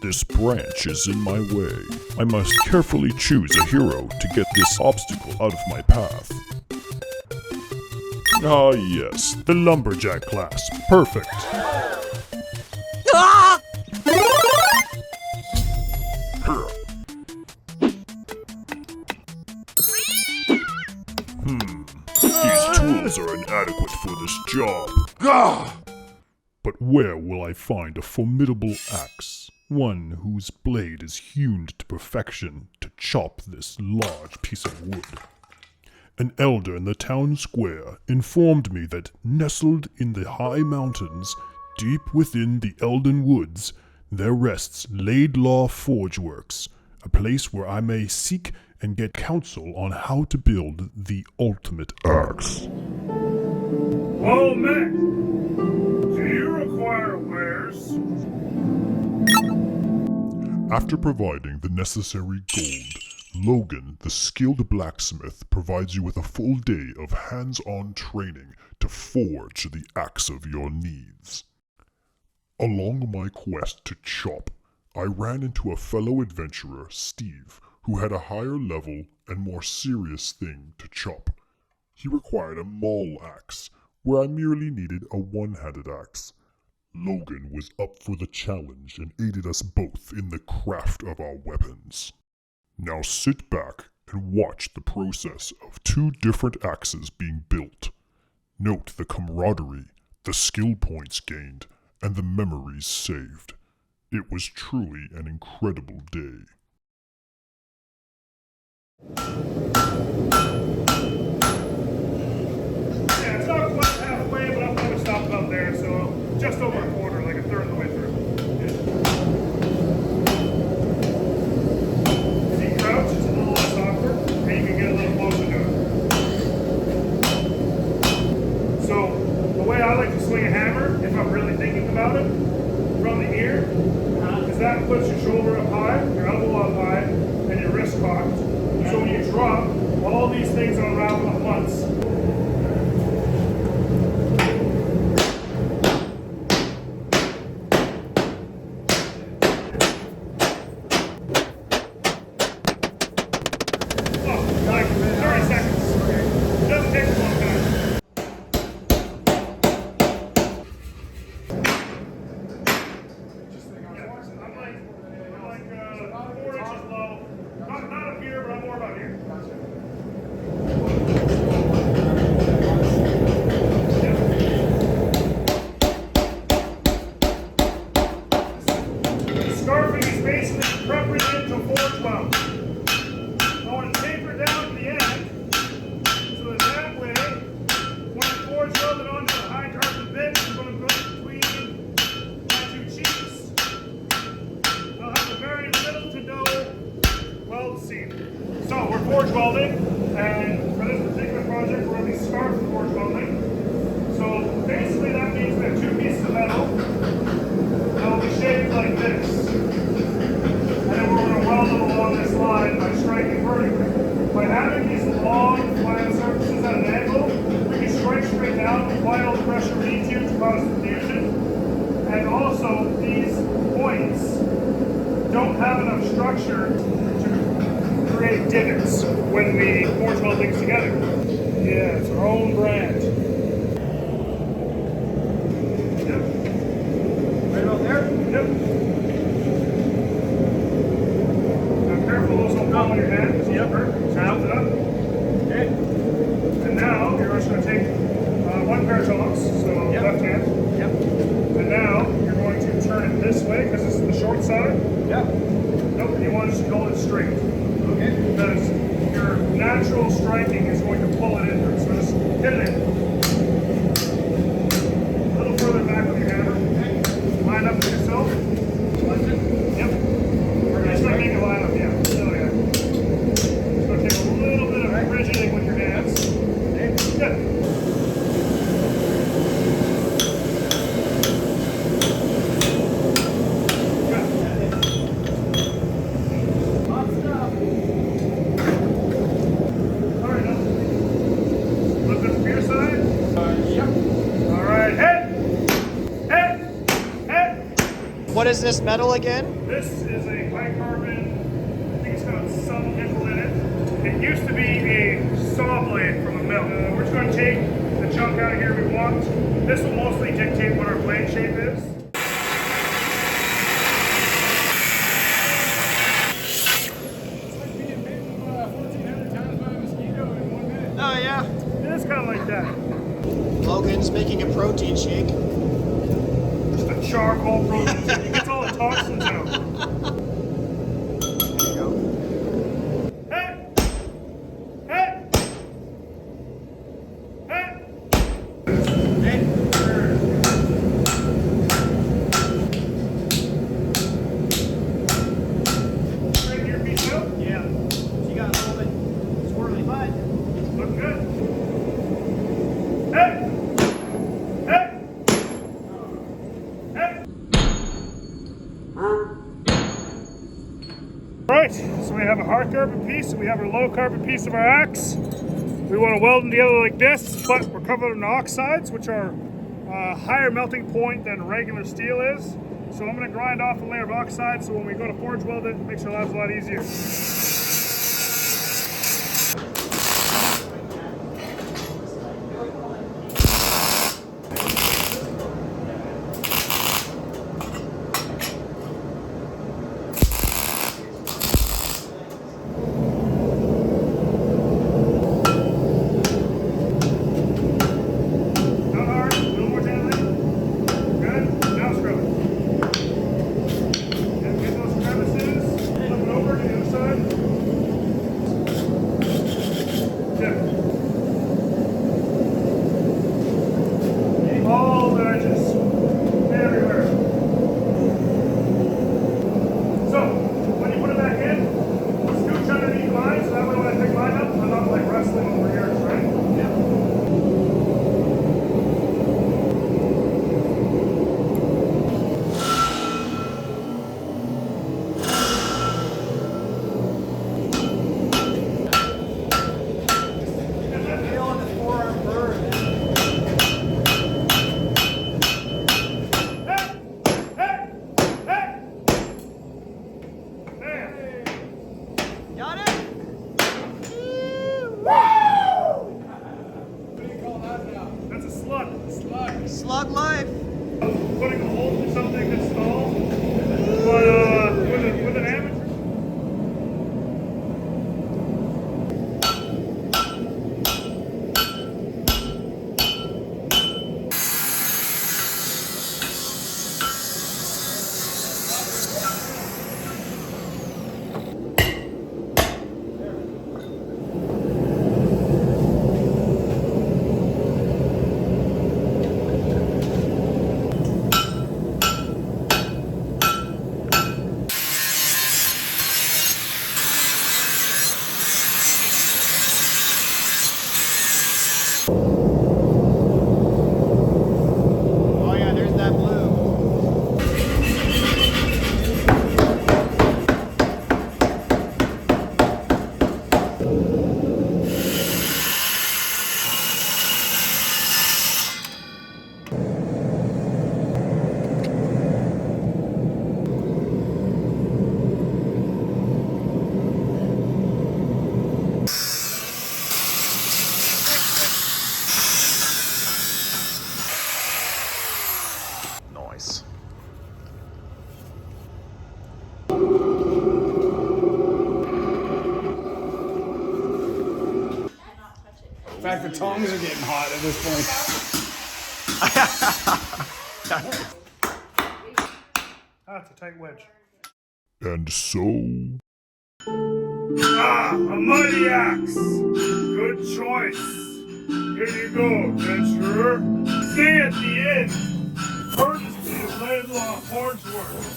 This branch is in my way. I must carefully choose a hero to get this obstacle out of my path. Ah yes, the lumberjack class. Perfect. Ah! These tools are inadequate for this job. Gah! But where will I find a formidable axe? One whose blade is hewn to perfection to chop this large piece of wood. An elder in the town square informed me that nestled in the high mountains, deep within the Elden Woods, there rests Laidlaw Forge Works, a place where I may seek and get counsel on how to build the ultimate axe. Oh, Matt! Do you require wares? After providing the necessary gold, Logan, the skilled blacksmith, provides you with a full day of hands-on training to forge the axe of your needs. Along my quest to chop, I ran into a fellow adventurer, Steve, who had a higher level and more serious thing to chop. He required a Maul axe, where I merely needed a one-handed axe. Logan was up for the challenge and aided us both in the craft of our weapons. Now sit back and watch the process of two different axes being built. Note the camaraderie, the skill points gained, and the memories saved. It was truly an incredible day. Yeah, it's not quite halfway, but I'll probably stop about there, so just over a quarter, like a third of the way through. If you crouch, it's a little less awkward, and you can get a little closer to it. So, the way I like to swing a hammer, if I'm really thinking about it, from the ear, is that puts your shoulder up high, your elbow up high, and your wrist cocked. So when you drop, all these things unravel at once. Oh, like 30 seconds. It doesn't take a long time. I'm like 4 inches low. Not up here, but I'm more about here. Scarfing is basically prepping to forge weld. I want to taper down to the end, so that way, when I forge weld it onto the high carbon bit, I'm going to go between my two cheeks. I'll have a very little to no weld seam. So we're forge welding, and for this particular project, we're going to be scarf forge welding. So basically that means we have two pieces of metal that will be shaped like this. And then we're going to weld them along this line by striking vertically. By having these long flat surfaces at an angle, we can strike straight down, apply all the pressure we need to cause the fusion. And also, these points don't have enough structure to create divots when we forge weld things together. Yeah, it's our own brand. Yep. Right about there? Yep. Now careful, those don't fall on your hand. Yep. Sound it up. Okay. And now you're just going to take one pair of tongs, so left hand. Yep. And now you're going to turn it this way because this is the short side. Yep. Nope, you want to just hold it straight. Okay. Because your natural striking is going to pull it in there. So just hit it in. A little further back with your hammer. Okay. Line up with yourself. Yep. We're going to start making a line up, yeah. So yeah. It's going to take a little bit of rigidding with your hands. Okay. Good. this metal again? This is a high carbon, I think it's got some nickel in it. It used to be a saw blade from a mill. We're just going to take the chunk out of here we want. This will mostly dictate what our blade shape is. Oh yeah. It is kind of like that. Logan's making a protein shake. Just a charcoal protein shake. It gets all the toxins out. There you go. Hey! Hey! Hey! Straighten your piece out. Yeah. She got a little bit swirly, but Look good. Hey! Hey! Hey! Alright, so we have a hard carbon piece and we have a low carbon piece of our axe. We want to weld them together like this, but we're covered in oxides, which are a higher melting point than regular steel is. So I'm going to grind off a layer of oxide so when we go to forge weld it, it makes our lives a lot easier. Not hard, a little more gently. Good, now screw it. And get those crevices, flip it over to the other side. Tip. All the edges, everywhere. So, when you put it back in, scooch underneath mine, so that way when I pick mine up, I'm not like wrestling over yours, right? Yeah. feeling the forearm burn. Hey! Hey! Hey! There. Got it? That's a slug. Slug life. Putting a hole through something that's stalled. But with an amateur. Oh yeah, there's that blue. Nice. In fact, the tongs are getting hot at this point. That's a tight wedge. And so, Ah, a mighty axe. Good choice. Here you go, adventurer. See at the end. Courtesy of Laidlaw Forge Works.